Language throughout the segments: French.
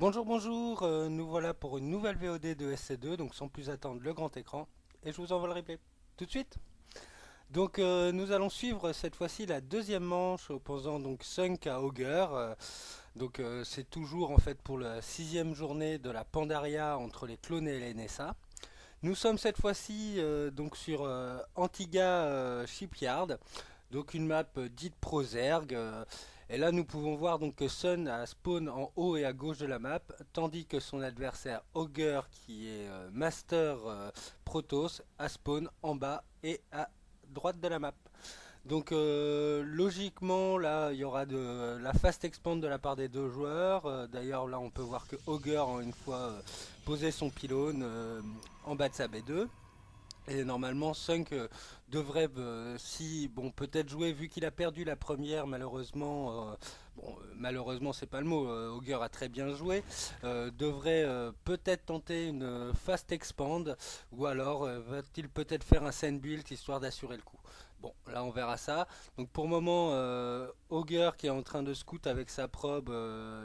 Bonjour, bonjour, nous voilà pour une nouvelle VOD de SC2, donc sans plus attendre le grand écran, et je vous envoie le replay tout de suite. Donc nous allons suivre cette fois-ci la deuxième manche opposant donc Sunk à Augur. C'est toujours en fait pour la sixième journée de la Pandaria entre les clones et les NSA. Nous sommes cette fois-ci donc sur Antigua Shipyard, donc une map dite Prozerg. Et là, nous pouvons voir donc que Sun a spawn en haut et à gauche de la map, tandis que son adversaire Augur, qui est Master Protoss, a spawn en bas et à droite de la map. Donc logiquement là il y aura de la fast expand de la part des deux joueurs. D'ailleurs là on peut voir que Augur a une fois posé son pylône en bas de sa B2. Et normalement, Sunk devrait, si, bon, peut-être jouer, vu qu'il a perdu la première, malheureusement, malheureusement, c'est pas le mot, Augur a très bien joué, devrait peut-être tenter une fast expand, ou alors va-t-il peut-être faire un sand build histoire d'assurer le coup. Bon, là on verra ça. Donc pour le moment, Augur qui est en train de scout avec sa probe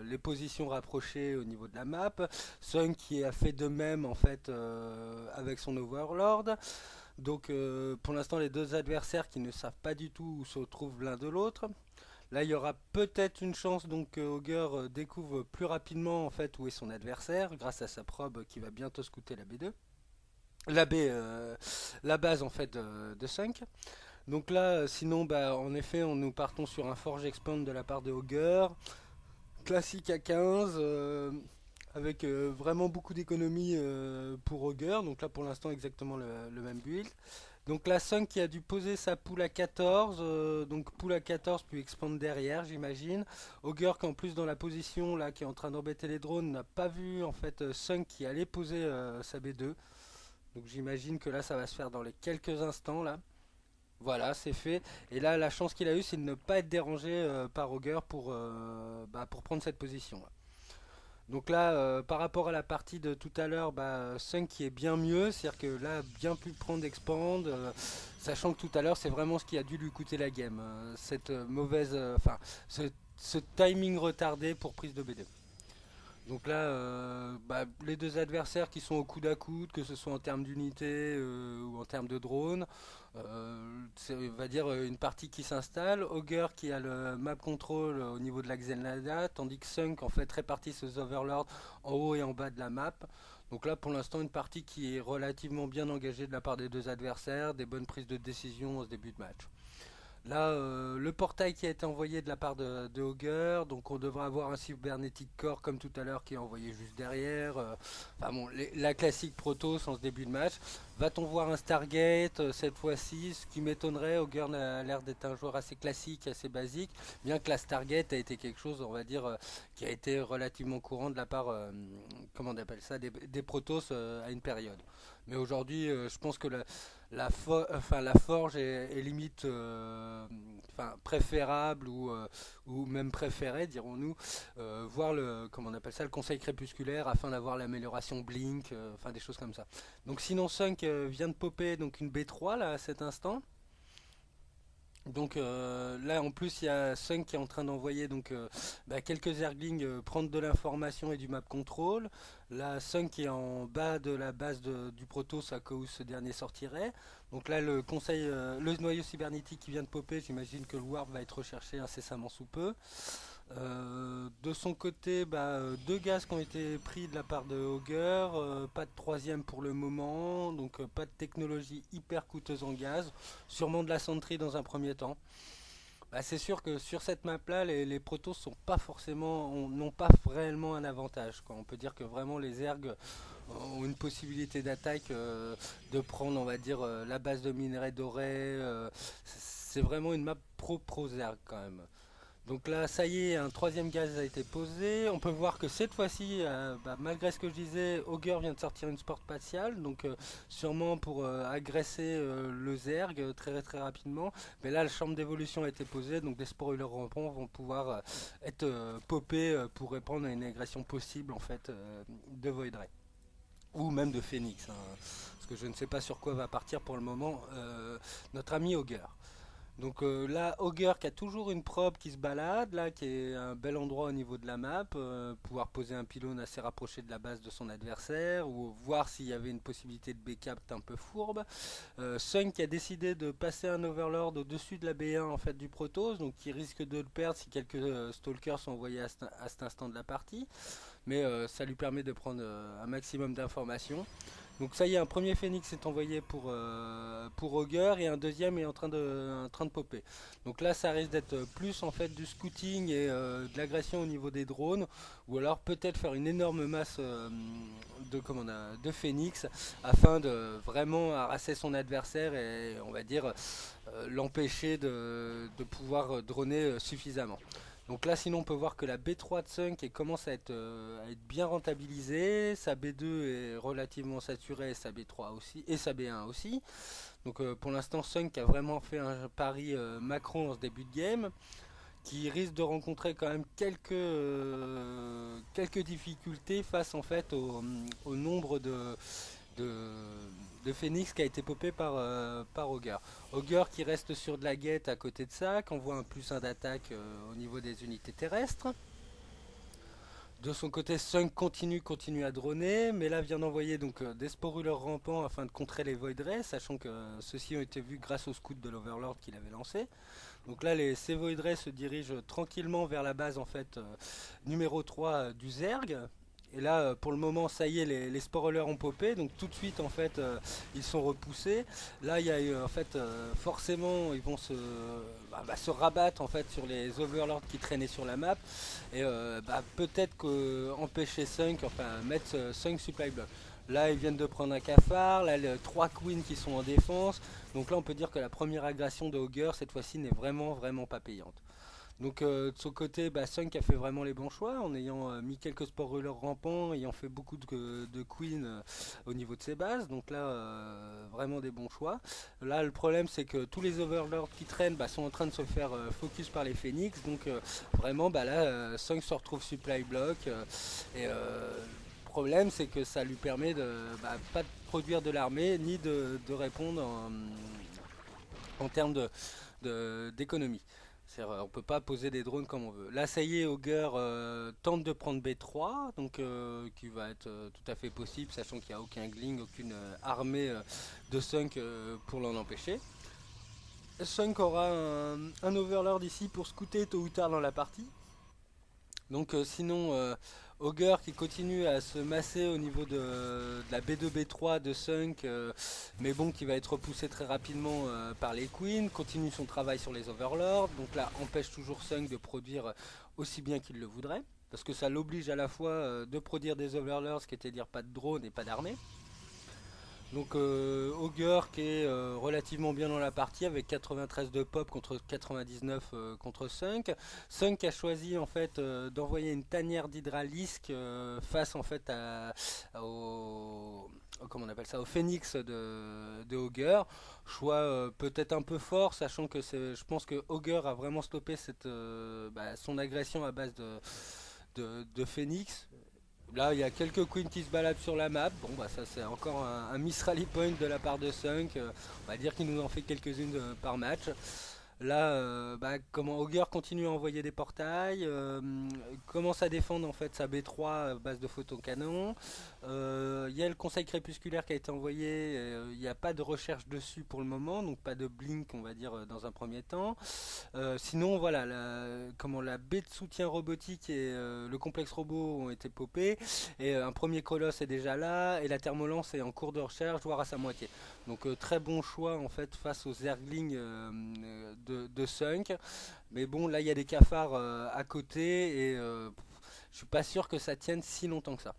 les positions rapprochées au niveau de la map. Sunk qui a fait de même en fait avec son Overlord. Donc pour l'instant les deux adversaires qui ne savent pas du tout où se trouvent l'un de l'autre. Là il y aura peut-être une chance donc que Augur découvre plus rapidement en fait où est son adversaire grâce à sa probe qui va bientôt scouter la B2. La B, la base en fait de Sunk. Donc là, sinon, bah, en effet, nous partons sur un Forge Expand de la part de Augur, classique à 15, avec vraiment beaucoup d'économies pour Augur. Donc là, pour l'instant, exactement le même build. Donc la Sun qui a dû poser sa poule à 14, donc poule à 14 puis expand derrière, j'imagine. Augur qui en plus dans la position là, qui est en train d'embêter les drones, n'a pas vu en fait Sun qui allait poser sa B2. Donc j'imagine que là, ça va se faire dans les quelques instants là. Voilà, c'est fait. Et là, la chance qu'il a eue, c'est de ne pas être dérangé par Augur pour prendre cette position. Donc là, par rapport à la partie de tout à l'heure, Sunk qui est bien mieux, c'est-à-dire que là, bien pu prendre Expand, sachant que tout à l'heure, c'est vraiment ce qui a dû lui coûter la game. Cette mauvaise, ce timing retardé pour prise de BD. Donc là, les deux adversaires qui sont au coude à coude, que ce soit en termes d'unité ou en termes de drone, c'est on va dire une partie qui s'installe. Augur qui a le map control au niveau de la Xenada, tandis que Sunk en fait répartit ses overlords en haut et en bas de la map. Donc là pour l'instant une partie qui est relativement bien engagée de la part des deux adversaires, des bonnes prises de décision au début de match. Là, le portail qui a été envoyé de la part de Augur, donc on devrait avoir un Cybernetic Core comme tout à l'heure qui est envoyé juste derrière. Enfin bon, la classique Protoss en ce début de match. Va-t-on voir un Stargate cette fois-ci? Ce qui m'étonnerait, Augur a l'air d'être un joueur assez classique, assez basique, bien que la Stargate a été quelque chose, on va dire, qui a été relativement courant de la part, comment on appelle ça, des Protoss à une période. Mais aujourd'hui, je pense que la forge est limite préférable ou même préférée, dirons-nous, voir comment on appelle ça, le conseil crépusculaire afin d'avoir l'amélioration Blink, enfin des choses comme ça. Donc sinon Sunk vient de popper donc une B3 là à cet instant. Donc là en plus il y a Sunk qui est en train d'envoyer quelques Zerglings prendre de l'information et du map control. Là Sunk qui est en bas de la base du Protoss à cas où ce dernier sortirait. Donc là le noyau cybernétique qui vient de popper, j'imagine que le Warp va être recherché incessamment sous peu. De son côté, deux gaz qui ont été pris de la part de Augur, pas de troisième pour le moment, donc pas de technologie hyper coûteuse en gaz, sûrement de la sentry dans un premier temps. C'est sûr que sur cette map là, les protos sont pas forcément, n'ont pas réellement un avantage, quoi. On peut dire que vraiment les ergs ont une possibilité d'attaque, de prendre, on va dire, la base de minerais dorés. C'est vraiment une map pro zerg quand même. Donc là, ça y est, un troisième gaz a été posé. On peut voir que cette fois-ci, malgré ce que je disais, Augur vient de sortir une sport spatiale, donc sûrement pour agresser le Zerg très très rapidement. Mais là, la chambre d'évolution a été posée, donc des spoilers rampants vont pouvoir être popés pour répondre à une agression possible en fait de Void Ray. Ou même de Phoenix, hein, parce que je ne sais pas sur quoi va partir pour le moment notre ami Augur. Donc là, Augur qui a toujours une probe qui se balade, là, qui est un bel endroit au niveau de la map, pouvoir poser un pylône assez rapproché de la base de son adversaire, ou voir s'il y avait une possibilité de backup un peu fourbe. Sun qui a décidé de passer un Overlord au-dessus de la B1 en fait du Protoss, donc qui risque de le perdre si quelques Stalkers sont envoyés à cet instant de la partie, mais ça lui permet de prendre un maximum d'informations. Donc ça y est, un premier Phoenix est envoyé pour Augur et un deuxième est en train de popper. Donc là ça risque d'être plus en fait du scouting et de l'agression au niveau des drones, ou alors peut-être faire une énorme masse de Phoenix afin de vraiment harasser son adversaire et on va dire l'empêcher de pouvoir droner suffisamment. Donc là, sinon, on peut voir que la B3 de Sunk commence à être bien rentabilisée. Sa B2 est relativement saturée, et sa B3 aussi, et sa B1 aussi. Donc pour l'instant, Sunk a vraiment fait un pari Macron en ce début de game, qui risque de rencontrer quand même quelques difficultés face en fait au nombre de, de Phoenix qui a été popé par Augur. Augur qui reste sur de la guette à côté de ça, qui envoie un +1 d'attaque au niveau des unités terrestres. De son côté, Sunk continue à droner, mais là vient d'envoyer donc des sporuleurs rampants afin de contrer les Void Rays, sachant que ceux-ci ont été vus grâce au scout de l'Overlord qu'il avait lancé. Donc là, ces Void Rays se dirigent tranquillement vers la base en fait numéro 3 du Zerg. Et là, pour le moment, ça y est, les spoilers ont popé, donc tout de suite, en fait, ils sont repoussés. Là, il y a eu, en fait, forcément, ils vont se rabattre en fait sur les overlords qui traînaient sur la map, et peut-être empêcher Sunk, enfin mettre Sunk supply block. Là, ils viennent de prendre un cafard, là, les 3 queens qui sont en défense. Donc là, on peut dire que la première agression de Augur, cette fois-ci, n'est vraiment pas payante. Donc de son côté, Sunk a fait vraiment les bons choix en ayant mis quelques spoilers rampants, ayant fait beaucoup de queens au niveau de ses bases. Donc là, vraiment des bons choix. Là, le problème, c'est que tous les overlords qui traînent sont en train de se faire focus par les phoenix. Donc vraiment, là, Sunk se retrouve supply block. Et le problème, c'est que ça lui permet de pas de produire de l'armée, ni de répondre en termes d'économie. On peut pas poser des drones comme on veut. Là, ça y est, Augur tente de prendre B3, donc qui va être tout à fait possible, sachant qu'il n'y a aucun Gling, aucune armée de Sunk pour l'en empêcher. Sunk aura un Overlord ici pour scouter tôt ou tard dans la partie. Donc sinon, Augur qui continue à se masser au niveau de la B2, B3 de Sunk, mais bon, qui va être repoussé très rapidement par les Queens, continue son travail sur les Overlords, donc là, empêche toujours Sunk de produire aussi bien qu'il le voudrait, parce que ça l'oblige à la fois de produire des Overlords, ce qui était dire pas de drone et pas d'armée. Donc Augur qui est relativement bien dans la partie avec 93 de pop contre 99 contre Sunk. Sunk a choisi en fait d'envoyer une tanière d'hydralisque face en fait comment on appelle ça, au phénix de Augur. Choix peut-être un peu fort, sachant que je pense que Augur a vraiment stoppé son agression à base de phénix. Là, il y a quelques queens qui se baladent sur la map. Bon, ça c'est encore un miss rally point de la part de Sunk. On va dire qu'il nous en fait quelques-unes par match. Là, comment Augur continue à envoyer des portails, commence à défendre en fait sa B3 base de photocanon. Il y a le conseil crépusculaire qui a été envoyé, il n'y a pas de recherche dessus pour le moment, donc pas de blink on va dire dans un premier temps. Sinon voilà, la baie de soutien robotique et le complexe robot ont été popés, et un premier colosse est déjà là, et la thermolance est en cours de recherche, voire à sa moitié. Donc très bon choix en fait face aux Zerglings de Sunk. Mais bon, là il y a des cafards à côté, et je suis pas sûr que ça tienne si longtemps que ça.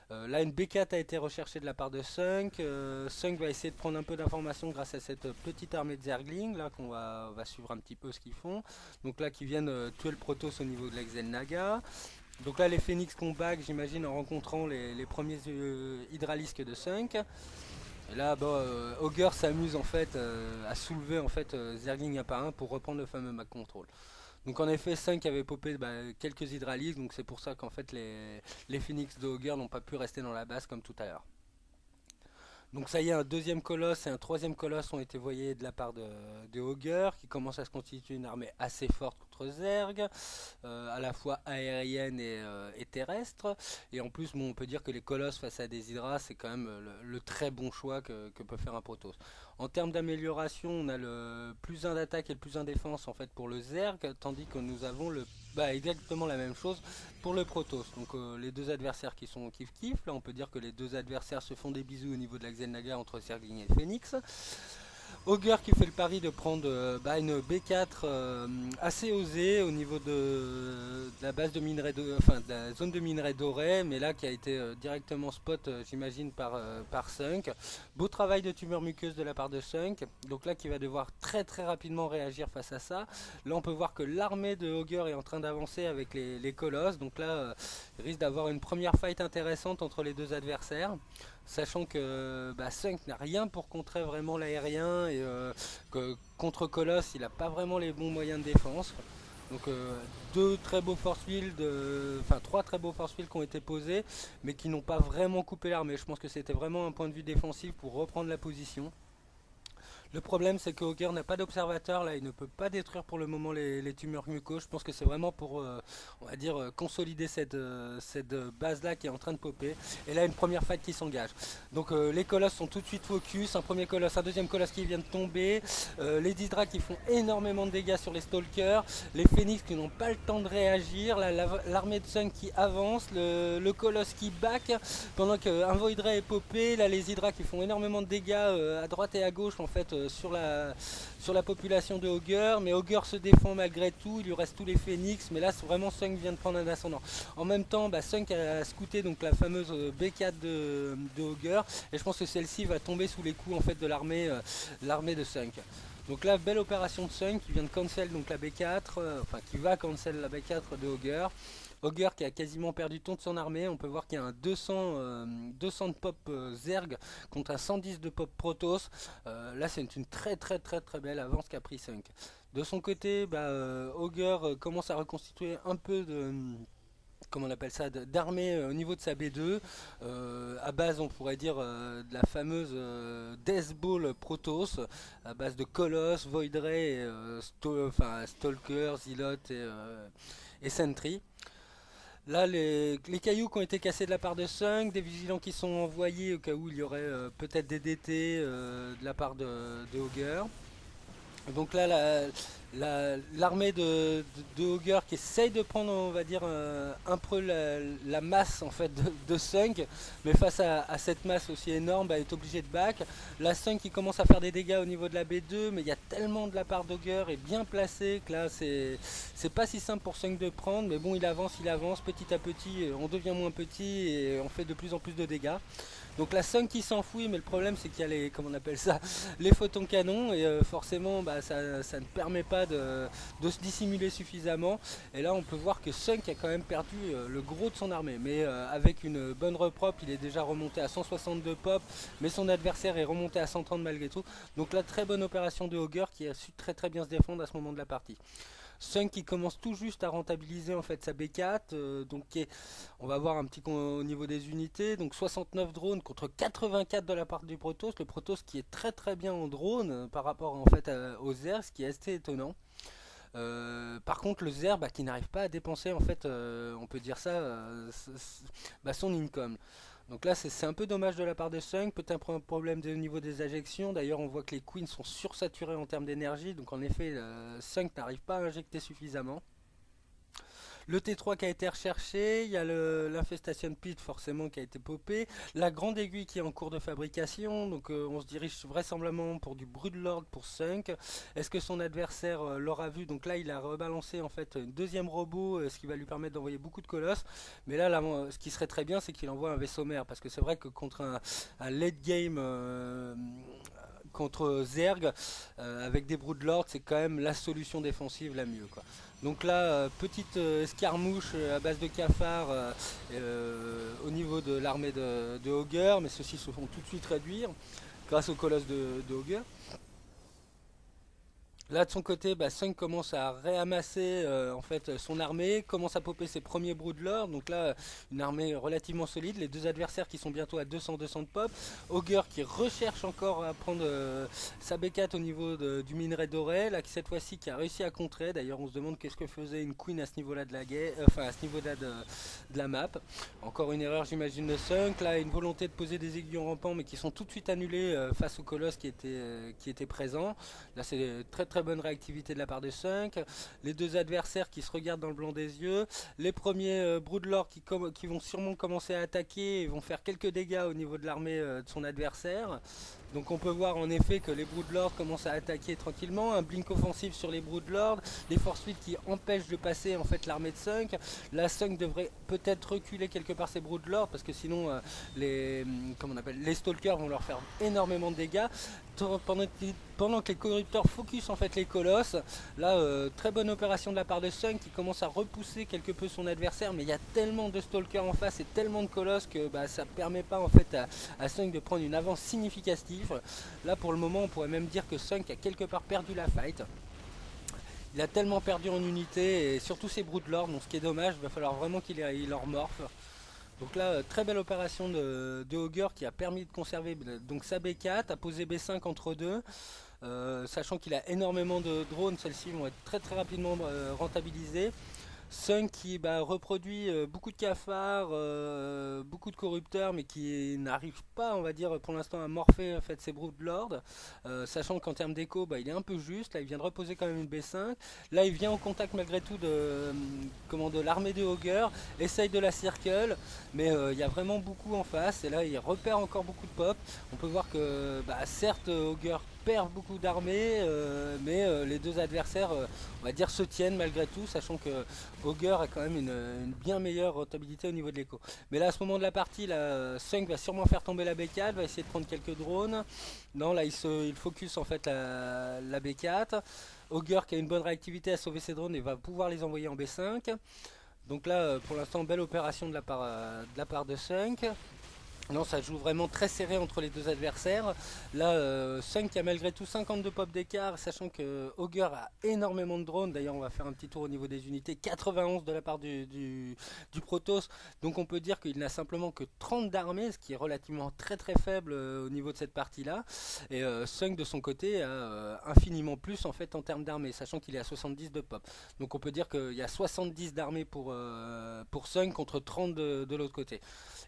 Là, une B4 a été recherchée de la part de Sunk. Sunk va essayer de prendre un peu d'informations grâce à cette petite armée de Zerglings là qu'on va suivre un petit peu ce qu'ils font. Donc là, qui viennent tuer le Protoss au niveau de l'Exel Naga. Donc là, les Phoenix qu'on back, j'imagine, en rencontrant les premiers hydralisques de Sunk. Et là, Augur s'amuse en fait à soulever en fait Zergling un par un pour reprendre le fameux Mac Control. Donc en effet, 5 avait popé quelques hydralisques, donc c'est pour ça qu'en fait les Phoenix de Augur n'ont pas pu rester dans la base comme tout à l'heure. Donc ça y est, un deuxième colosse et un troisième colosse ont été voyés de la part de Augur, qui commence à se constituer une armée assez forte contre Zerg, à la fois aérienne et terrestre. Et en plus, bon, on peut dire que les colosses face à des hydras, c'est quand même le très bon choix que peut faire un Protoss. En termes d'amélioration, on a le plus 1 d'attaque et le plus 1 défense en fait pour le Zerg, tandis que nous avons exactement la même chose pour le Protoss. Donc les deux adversaires qui sont kiff kiff. Là on peut dire que les deux adversaires se font des bisous au niveau de la Xel'Naga entre Zergling et Phoenix. Augur qui fait le pari de prendre une B4 assez osée au niveau de la base de minerais, enfin de la zone de minerais dorés, mais là qui a été directement spot, j'imagine, par Sunk. Beau travail de tumeur muqueuse de la part de Sunk, donc là qui va devoir très très rapidement réagir face à ça. Là on peut voir que l'armée de Augur est en train d'avancer avec les colosses, donc là il risque d'avoir une première fight intéressante entre les deux adversaires. Sachant que Sunk n'a rien pour contrer vraiment l'aérien et que contre Colosse il n'a pas vraiment les bons moyens de défense. Donc deux très beaux force fields, enfin trois très beaux force fields qui ont été posés mais qui n'ont pas vraiment coupé l'armée. Je pense que c'était vraiment un point de vue défensif pour reprendre la position. Le problème c'est que Augur n'a pas d'observateur, là il ne peut pas détruire pour le moment les tumeurs mucoses. Je pense que c'est vraiment pour on va dire consolider cette base là qui est en train de popper. Et là une première fight qui s'engage. Donc les colosses sont tout de suite focus, un premier colosse, un deuxième colosse qui vient de tomber, les Hydras qui font énormément de dégâts sur les Stalkers, les Phoenix qui n'ont pas le temps de réagir, l'armée de Sun qui avance, le colosse qui back pendant qu'un Voidray est popé, là les Hydras qui font énormément de dégâts à droite et à gauche en fait sur la population de Augur, mais Augur se défend malgré tout, il lui reste tous les Phoenix, mais là vraiment Sunk vient de prendre un ascendant. En même temps, Sunk a scouté donc la fameuse B4 de Augur, et je pense que celle-ci va tomber sous les coups en fait de l'armée de Sunk. Donc là, belle opération de Sunk qui vient de cancel donc la B4, enfin qui va cancel la B4 de Augur. Augur qui a quasiment perdu ton de son armée, on peut voir qu'il y a un 200 de pop Zerg contre un 110 de pop Protoss. Là c'est une très très très très belle avance qu'a pris Sunk. De son côté, Augur commence à reconstituer un peu de comment on appelle ça, d'armée au niveau de sa B2, à base on pourrait dire de la fameuse Death Ball Protoss, à base de Colossus, Voidray, Stalker, Zealot et Sentry. Là, les cailloux qui ont été cassés de la part de Sunk, des vigilants qui sont envoyés au cas où il y aurait peut-être des DT de la part de Augur. Donc là, l'armée de Augur qui essaye de prendre, on va dire, un peu la masse en fait de Sunk, mais face à cette masse aussi énorme, est obligé de back. La Sunk qui commence à faire des dégâts au niveau de la B2, mais il y a tellement de la part d'Augur et bien placé que là, c'est pas si simple pour Sunk de prendre, mais bon, il avance, petit à petit, on devient moins petit et on fait de plus en plus de dégâts. Donc la Sunk qui s'enfouit, mais le problème c'est qu'il y a les, comment on appelle ça, les photons canons et forcément ça ne permet pas de se dissimuler suffisamment. Et là on peut voir que Sunk a quand même perdu le gros de son armée, mais avec une bonne repropre il est déjà remonté à 162 pop, mais son adversaire est remonté à 130 malgré tout. Donc là très bonne opération de Augur qui a su très très bien se défendre à ce moment de la partie. Sunk qui commence tout juste à rentabiliser en fait sa B4, on va voir un petit au niveau des unités, donc 69 drones contre 84 de la part du Protoss, le Protoss qui est très très bien en drone par rapport en fait aux Zerg, ce qui est assez étonnant. Par contre le Zerg qui n'arrive pas à dépenser en fait, on peut dire ça, son income. Donc là c'est un peu dommage de la part de Sunk, peut-être un problème au niveau des injections, d'ailleurs on voit que les queens sont sursaturés en termes d'énergie, donc en effet Sunk n'arrive pas à injecter suffisamment. Le T3 qui a été recherché, il y a l'infestation pit forcément qui a été popé, la grande aiguille qui est en cours de fabrication, donc on se dirige vraisemblablement pour du Broodlord pour Sunk. Est-ce que son adversaire l'aura vu? Donc là il a rebalancé en fait une deuxième robot, ce qui va lui permettre d'envoyer beaucoup de colosses. Mais là, ce qui serait très bien c'est qu'il envoie un vaisseau mère, parce que c'est vrai que contre un late game contre Zerg avec des Broodlords, c'est quand même la solution défensive la mieux quoi. Donc là, petite escarmouche à base de cafards au niveau de l'armée de Augur, mais ceux-ci se font tout de suite réduire grâce au colosse de Augur. Là de son côté, Sung commence à réamasser en fait son armée, commence à popper ses premiers broodlords. Donc là, une armée relativement solide. Les deux adversaires qui sont bientôt à 200 de pop. Ogre qui recherche encore à prendre sa B4 au niveau du minerai doré. Là, cette fois-ci, qui a réussi à contrer. D'ailleurs, on se demande qu'est-ce que faisait une queen à ce niveau-là de la guerre, enfin à ce niveau-là de la map. Encore une erreur, j'imagine, de Sunk. Là, une volonté de poser des aiguillons rampants, mais qui sont tout de suite annulés face au colosse qui était présent. Là, c'est très très bonne réactivité de la part de Sunk. Les deux adversaires qui se regardent dans le blanc des yeux. Les premiers Broodlords qui vont sûrement commencer à attaquer et vont faire quelques dégâts au niveau de l'armée de son adversaire. Donc on peut voir en effet que les Broodlords commencent à attaquer tranquillement, un blink offensif sur les Broodlords, les Force 8 qui empêchent de passer en fait l'armée de Sunk. La Sunk devrait peut-être reculer quelque part ses Broodlords parce que sinon les Stalkers vont leur faire énormément de dégâts. Pendant que les corrupteurs focus en fait les colosses, là très bonne opération de la part de Sunk qui commence à repousser quelque peu son adversaire, mais il y a tellement de Stalkers en face et tellement de colosses que ça permet pas en fait à Sunk de prendre une avance significative. Là pour le moment on pourrait même dire que Sunk a quelque part perdu la fight. Il a tellement perdu en unité et surtout ses Broodlords, donc ce qui est dommage, il va falloir vraiment qu'il leur morphe. Donc là, très belle opération de Augur qui a permis de conserver donc sa B4, a posé B5 entre deux, sachant qu'il a énormément de drones, celles-ci vont être très très rapidement rentabilisées. Sunk qui reproduit beaucoup de cafards, beaucoup de corrupteurs, mais qui n'arrive pas, on va dire, pour l'instant à morpher en fait, ses Broodlords, sachant qu'en termes d'écho, il est un peu juste. Là, il vient de reposer quand même une B5. Là, il vient en contact malgré tout de l'armée de Augur, essaye de la circle, mais il y a vraiment beaucoup en face. Et là, il repère encore beaucoup de pop. On peut voir que, certes, Augur perd beaucoup d'armées, mais les deux adversaires, on va dire, se tiennent malgré tout, sachant que Augur a quand même une bien meilleure rentabilité au niveau de l'écho. Mais là, à ce moment de la partie, Sunk va sûrement faire tomber la B4, va essayer de prendre quelques drones. Non, là, il focus en fait la B4. Augur qui a une bonne réactivité à sauver ses drones et va pouvoir les envoyer en B5. Donc là, pour l'instant, belle opération de la part de Sunk. Non, ça joue vraiment très serré entre les deux adversaires. Là, Sunk a malgré tout 52 pop d'écart, sachant que Augur a énormément de drones. D'ailleurs, on va faire un petit tour au niveau des unités. 91 de la part du Protoss. Donc on peut dire qu'il n'a simplement que 30 d'armée, ce qui est relativement très très faible au niveau de cette partie-là. Et Sunk de son côté a infiniment plus en fait en termes d'armée, sachant qu'il est à 70 de pop. Donc on peut dire qu'il y a 70 d'armée pour Sunk contre 30 de l'autre côté.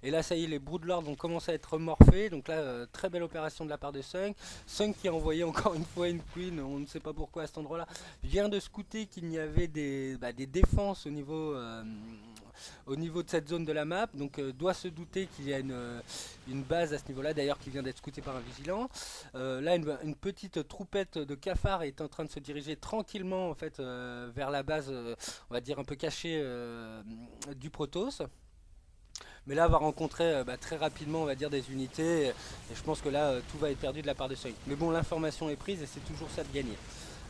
Et là, ça y est, les Broodlords vont commencer à être morphés. Donc là, très belle opération de la part de Sunk. Sunk qui a envoyé encore une fois une Queen, on ne sait pas pourquoi à cet endroit-là, vient de scouter qu'il y avait des défenses au niveau de cette zone de la map. Donc doit se douter qu'il y a une base à ce niveau-là, d'ailleurs qui vient d'être scoutée par un vigilant. Là, une petite troupette de cafards est en train de se diriger tranquillement en fait, vers la base, on va dire un peu cachée du Protoss. Mais là, on va rencontrer très rapidement, on va dire, des unités. Et je pense que là, tout va être perdu de la part de Sunk. Mais bon, l'information est prise et c'est toujours ça de gagner.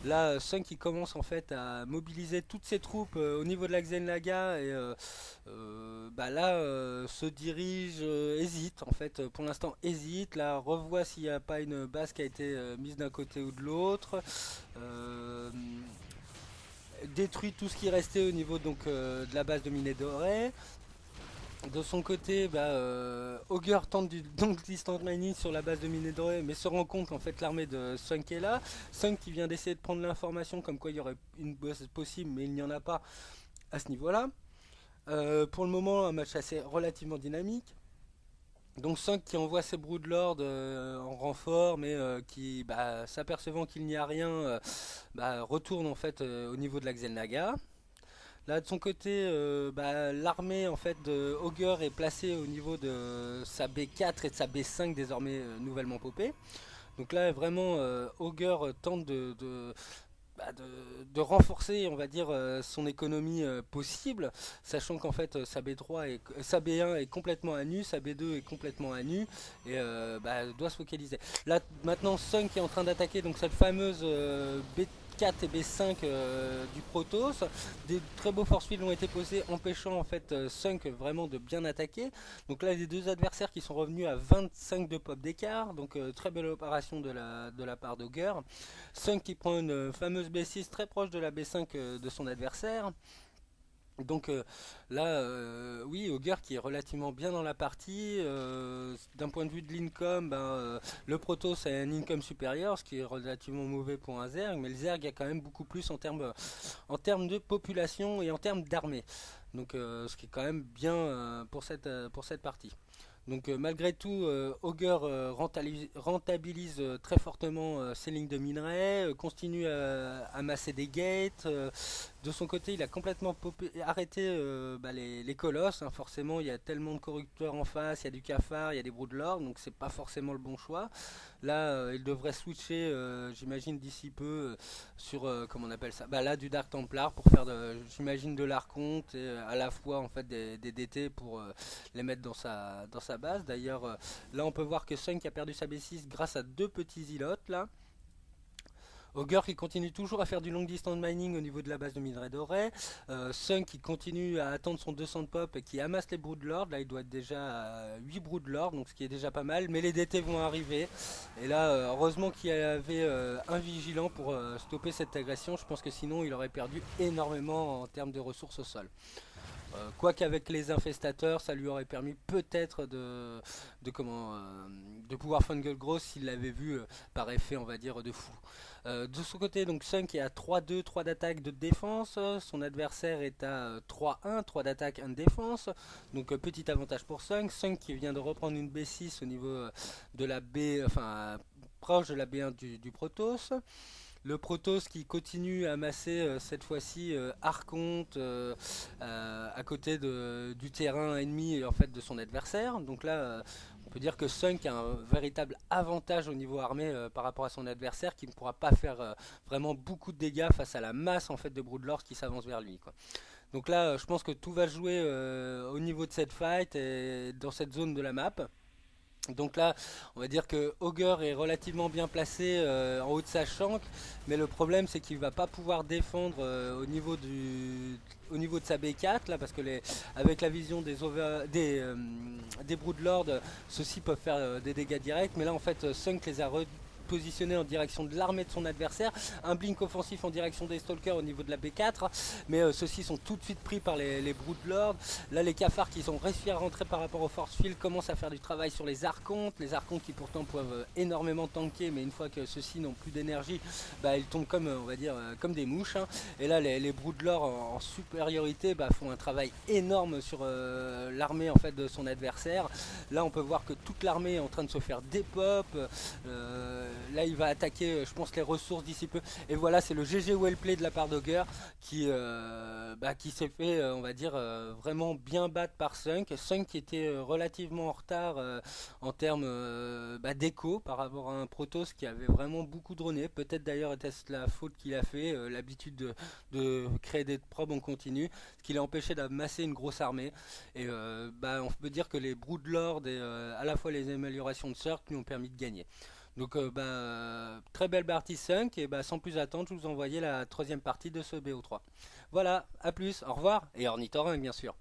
Là, Sunk qui commence en fait à mobiliser toutes ses troupes au niveau de la Xenlaga et se dirige, hésite en fait, pour l'instant hésite. Là, revoit s'il n'y a pas une base qui a été mise d'un côté ou de l'autre. Détruit tout ce qui restait au niveau donc de la base de Minet Doré. De son côté, Augur tente donc distant mining sur la base de Minet Doré, mais se rend compte qu'en fait l'armée de Sunk est là. Sunk qui vient d'essayer de prendre l'information comme quoi il y aurait une boss possible, mais il n'y en a pas à ce niveau-là. Pour le moment, un match assez relativement dynamique. Donc Sunk qui envoie ses Broodlords en renfort, mais qui, s'apercevant qu'il n'y a rien, retourne en fait au niveau de la Xel'Naga. Là de son côté, l'armée en fait de Augur est placée au niveau de sa B4 et de sa B5 désormais nouvellement popée. Donc là vraiment Augur tente de renforcer on va dire son économie possible, sachant qu'en fait sa B1 est complètement à nu, sa B2 est complètement à nu et doit se focaliser. Là maintenant Sunk est en train d'attaquer donc cette fameuse B4 et B5 du Protoss. Des très beaux force fields ont été posés, empêchant en fait Sunk vraiment de bien attaquer. Donc là, les deux adversaires qui sont revenus à 25 de pop d'écart. Donc très belle opération de la part d'Augur. Sunk qui prend une fameuse B6 très proche de la B5 de son adversaire. Donc là, oui, Augur qui est relativement bien dans la partie. D'un point de vue de l'income, le Protoss a un income supérieur, ce qui est relativement mauvais pour un Zerg, mais le Zerg a quand même beaucoup plus en termes de population et en termes d'armée. Donc ce qui est quand même bien pour cette partie. Donc malgré tout, Augur rentabilise très fortement ses lignes de minerais, continue à amasser des gates. De son côté, il a complètement arrêté les colosses, hein. Forcément, il y a tellement de corrupteurs en face, il y a du cafard, il y a des broodlords, donc c'est pas forcément le bon choix. Là, il devrait switcher, j'imagine d'ici peu, sur comment on appelle ça, là du Dark Templar pour faire, j'imagine, de l'archonte et à la fois en fait des DT pour les mettre dans sa base. D'ailleurs, là on peut voir que Sunk a perdu sa B6 grâce à deux petits îlots là. Augur qui continue toujours à faire du long distance mining au niveau de la base de minerai doré. Sunk qui continue à attendre son 200 de pop et qui amasse les broodlords. Là il doit être déjà à 8 broodlords, donc ce qui est déjà pas mal. Mais les DT vont arriver. Et là heureusement qu'il y avait un vigilant pour stopper cette agression. Je pense que sinon il aurait perdu énormément en termes de ressources au sol. Quoiqu'avec les infestateurs, ça lui aurait permis peut-être de pouvoir fungal growth s'il l'avait vu par effet, on va dire, de fou. De son côté, donc Sunk est à 3-2, 3 d'attaque, 2 de défense. Son adversaire est à 3-1, 3 d'attaque, 1 de défense. Donc petit avantage pour Sunk. Sunk qui vient de reprendre une B6 au niveau de la B, enfin proche de la B1 du Protoss. Le Protoss qui continue à amasser cette fois-ci Archonte à côté du terrain ennemi en fait de son adversaire. Donc là, on peut dire que Sunk a un véritable avantage au niveau armé par rapport à son adversaire qui ne pourra pas faire vraiment beaucoup de dégâts face à la masse en fait de Broodlords qui s'avance vers lui, quoi. Donc là, je pense que tout va jouer au niveau de cette fight et dans cette zone de la map. Donc là, on va dire que Augur est relativement bien placé en haut de sa chanque, mais le problème c'est qu'il va pas pouvoir défendre au niveau de sa B4 là, parce que avec la vision des Broodlords, ceux-ci peuvent faire des dégâts directs, mais là en fait Sunk les a positionné en direction de l'armée de son adversaire, un blink offensif en direction des stalkers au niveau de la B4, mais ceux-ci sont tout de suite pris par les broodlords. Là les cafards qui sont réussi à rentrer par rapport au force field commencent à faire du travail sur les archontes qui pourtant peuvent énormément tanker, mais une fois que ceux-ci n'ont plus d'énergie, ils tombent comme on va dire comme des mouches, hein. Et là les broodlords en supériorité font un travail énorme sur l'armée en fait de son adversaire. Là on peut voir que toute l'armée est en train de se faire dépop. Là il va attaquer je pense les ressources d'ici peu, et voilà, c'est le GG well play de la part d'Augur qui s'est fait on va dire vraiment bien battre par Sunk qui était relativement en retard en termes d'écho par rapport à un Protoss qui avait vraiment beaucoup droné. Peut-être d'ailleurs était-ce la faute qu'il a fait, l'habitude de créer des probes en continu, ce qui l'a empêché d'amasser une grosse armée. Et on peut dire que les Broodlords et à la fois les améliorations de Cirque lui ont permis de gagner. Donc très belle partie Sunk, et sans plus attendre, je vous envoyais la troisième partie de ce BO3. Voilà, à plus, au revoir, et ornithorynque bien sûr.